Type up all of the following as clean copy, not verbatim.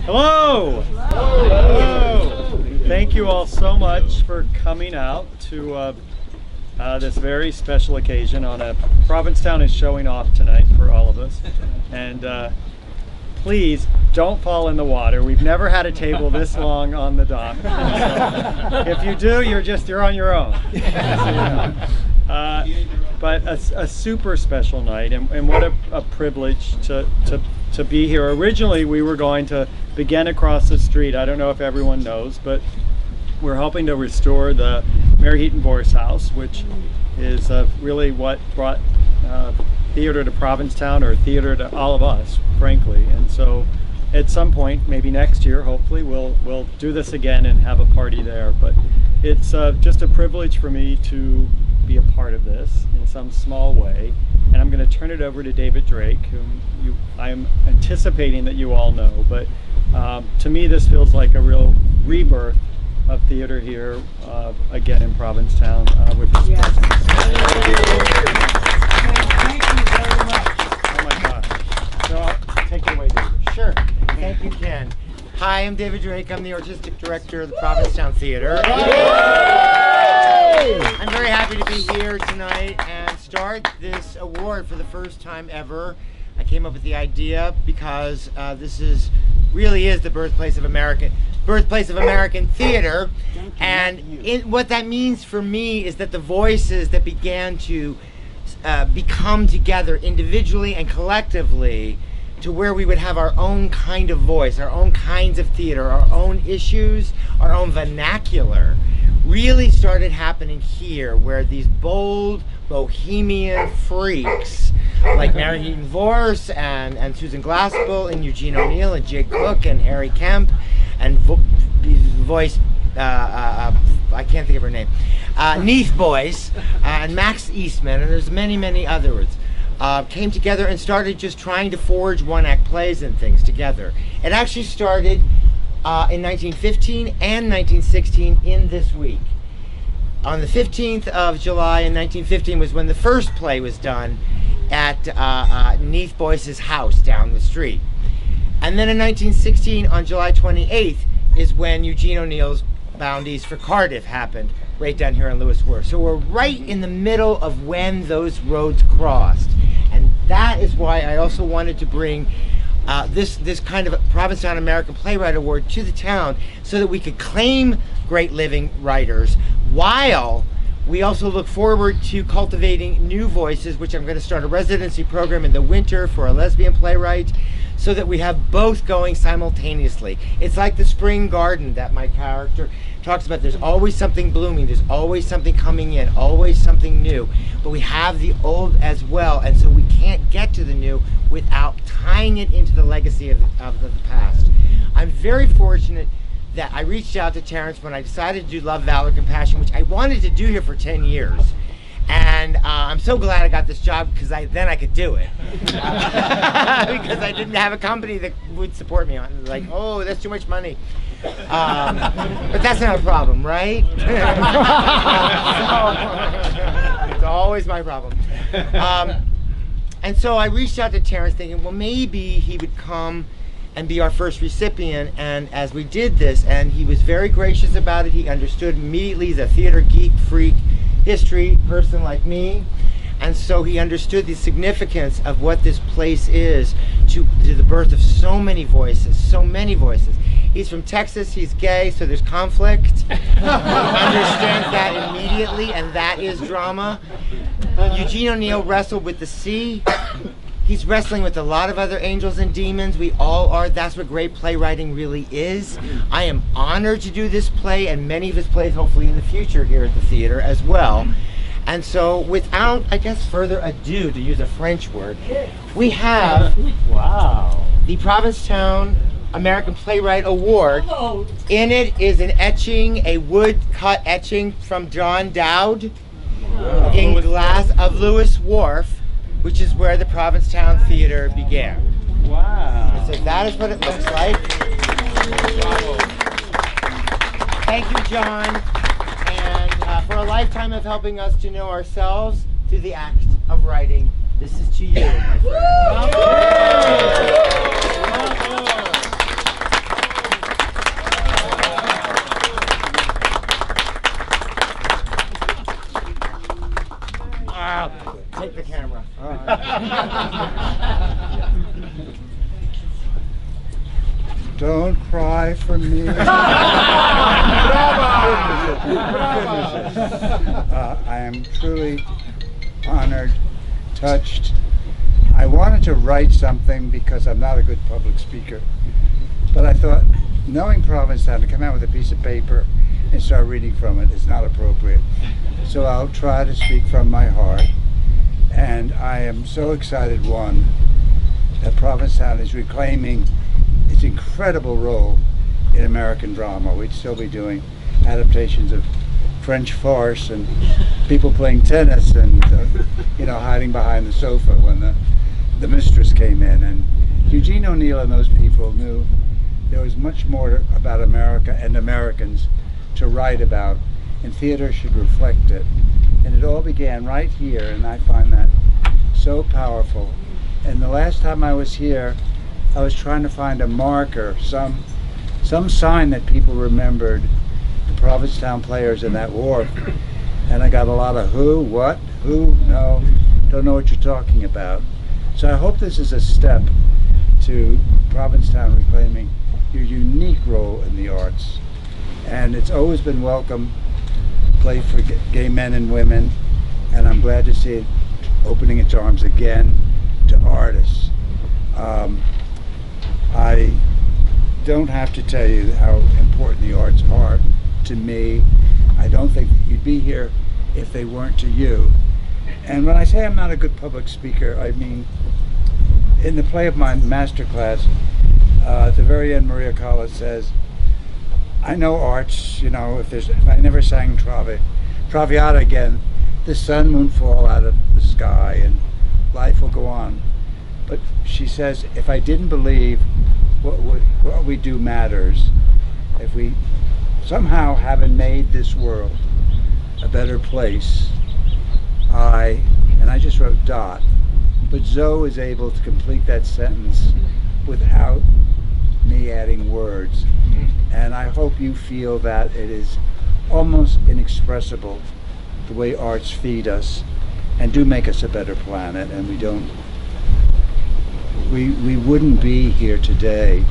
Hello! Hello! Thank you all so much for coming out to this very special occasion. Provincetown is showing off tonight for all of us. And please don't fall in the water. We've never had a table this long on the dock. So if you do, you're on your own. But a super special night, and what a privilege to be here. Originally, we were going to begin across the street. I don't know if everyone knows, but we're helping to restore the Mary Heaton Vorse House, which is really what brought theater to Provincetown, or theater to all of us, frankly. And so at some point, maybe next year, hopefully, we'll do this again and have a party there. But it's just a privilege for me to be a part of this in some small way. And I'm going to turn it over to David Drake, whom I'm anticipating that you all know. But to me, this feels like a real rebirth of theater here again in Provincetown with this presence. Thank you very much. Oh my gosh. So take it away, David. Sure. Thank you, Ken. Hi, I'm David Drake. I'm the artistic director of the Provincetown Theater. I'm very happy to be here tonight and start this award for the first time ever. I came up with the idea because this really is the birthplace of American theater, and what that means for me is that the voices that began to become together individually and collectively to where we would have our own kind of voice, our own kinds of theater, our own issues, our own vernacular, really started happening here, where these bold bohemian freaks like Mary Heaton Vorse and Susan Glaspell and Eugene O'Neill and Jay Cook and Harry Kemp and voice, I can't think of her name, Neath Boyce and Max Eastman, and there's many others, came together and started just trying to forge one-act plays and things together. It actually started in 1915 and 1916 in this week. On the 15th of July in 1915 was when the first play was done at Neath Boyce's house down the street. And then in 1916, on July 28th, is when Eugene O'Neill's Bounties for Cardiff happened, right down here on Lewis Wharf. So we're right in the middle of when those roads crossed. And that is why I also wanted to bring this kind of Provincetown American Playwright Award to the town, so that we could claim great living writers, while we also look forward to cultivating new voices, which I'm going to start a residency program in the winter for a lesbian playwright, so that we have both going simultaneously. It's like the spring garden that my character talks about. There's always something blooming, there's always something coming in, always something new. But we have the old as well, and so we can't get to the new without tying it into the legacy of the past. I'm very fortunate that I reached out to Terrence when I decided to do Love, Valor, Compassion, which I wanted to do here for 10 years. And I'm so glad I got this job, because then I could do it. Because I didn't have a company that would support me on it. Like, oh, that's too much money. But that's not a problem, right? It's always my problem. And so I reached out to Terrence thinking, well, maybe he would come and be our first recipient. And as we did this, and he was very gracious about it, he understood immediately. He's a theater geek, freak, history person like me, and so he understood the significance of what this place is to the birth of so many voices. He's from Texas, he's gay, so there's conflict. Understands that immediately, and that is drama. Eugene O'Neill wrestled with the sea. He's wrestling with a lot of other angels and demons. We all are. That's what great playwriting really is. I am honored to do this play and many of his plays, hopefully in the future, here at the theater as well. And so without, I guess, further ado, to use a French word, we have the Provincetown American Playwright Award. In it is an etching, a wood-cut etching from John Dowd in glass of Lewis Wharf, which is where the Provincetown Theater began. Wow. And so that is what it looks like. Thank you, John, and for a lifetime of helping us to know ourselves through the act of writing. This is to you, my friend. Don't cry for me. I am truly honored, touched. I wanted to write something because I'm not a good public speaker, but I thought, knowing Provincetown, to come out with a piece of paper and start reading from it is not appropriate. So I'll try to speak from my heart. And I am so excited, one, that Provincetown is reclaiming its incredible role in American drama. We'd still be doing adaptations of French farce and people playing tennis and you know, hiding behind the sofa when the mistress came in. And Eugene O'Neill and those people knew there was much more about America and Americans to write about, and theater should reflect it. And it all began right here, and I find that so powerful. And the last time I was here, I was trying to find a marker, some sign that people remembered the Provincetown players in that war. And I got a lot of who, what, who, no, don't know what you're talking about. So I hope this is a step to Provincetown reclaiming your unique role in the arts. And it's always been welcome, play for gay men and women, and I'm glad to see it opening its arms again to artists. I don't have to tell you how important the arts are to me. I don't think that you'd be here if they weren't to you. And when I say I'm not a good public speaker, I mean, in the play of my master class, at the very end, Maria Callas says, I know arts, you know, if I never sang Traviata again, the sun won't fall out of the sky and life will go on. But she says, if I didn't believe what we do matters, if we somehow haven't made this world a better place, and I just wrote dot, but Zoe is able to complete that sentence without me adding words. And I hope you feel that it is almost inexpressible the way arts feed us and do make us a better planet, and we wouldn't be here today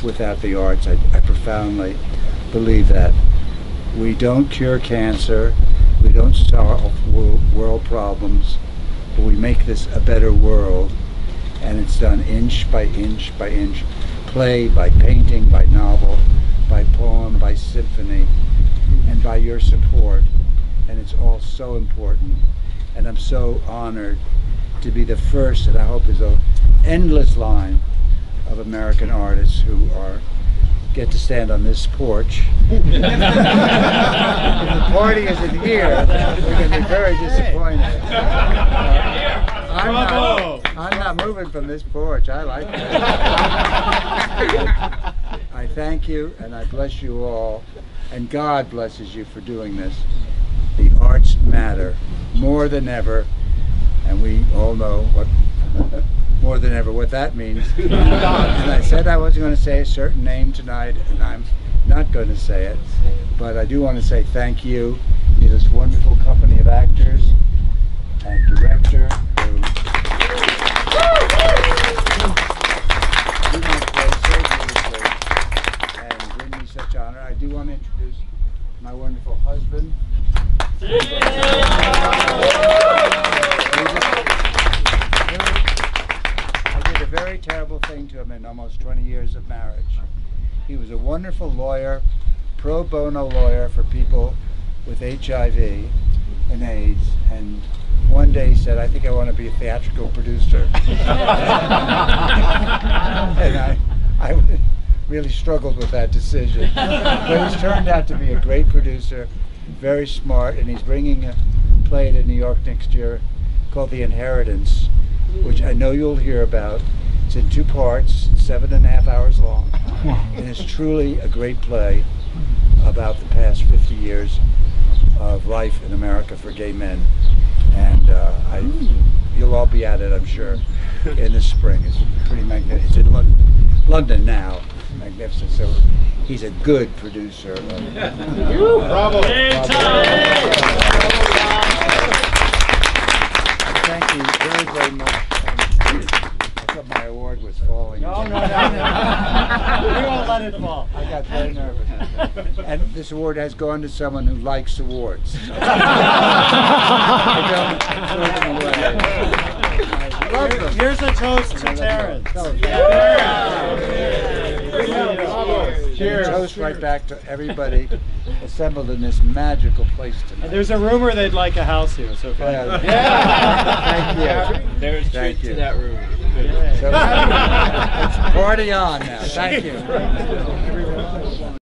without the arts. I profoundly believe that. We don't cure cancer, we don't solve world problems, but we make this a better world, and it's done inch by inch by inch, play by painting, by novel, by poem, by symphony, and by your support. And it's all so important. And I'm so honored to be the first, and I hope is an endless line of American artists who get to stand on this porch. If the party isn't here, we're going to be very disappointed. I'm not moving from this porch. I like it. I thank you, and I bless you all, and God blesses you for doing this. The arts matter more than ever, and we all know what more than ever what that means. And I said I wasn't going to say a certain name tonight, and I'm not going to say it, but I do want to say thank you to this wonderful company of actors and director who do my play so beautifully and bring me such honor. I do want to introduce my wonderful husband. I did a very terrible thing to him in almost 20 years of marriage. He was a wonderful lawyer, pro bono lawyer for people with HIV and AIDS, and one day he said, I think I want to be a theatrical producer. And I really struggled with that decision. But he's turned out to be a great producer, very smart, and he's bringing a play to New York next year called The Inheritance, which I know you'll hear about. It's in 2 parts, 7.5 hours long, and it's truly a great play about the past 50 years of life in America for gay men. And you'll all be at it, I'm sure, in the spring. It's pretty magnificent. It's in London now. Magnificent. So he's a good producer. Bravo! Thank Thank you very, very much. I thought my award was falling. No. We won't let it fall. I got very nervous. And this award has gone to someone who likes awards. I don't throw them away. I love them. Here's a toast to Terrence. Cheers. Toast right back to everybody assembled in this magical place tonight. And there's a rumor they'd like a house here, so Yeah. Thank you. There's Thank truth you. to that rumor. So, let's party on now. Thank you.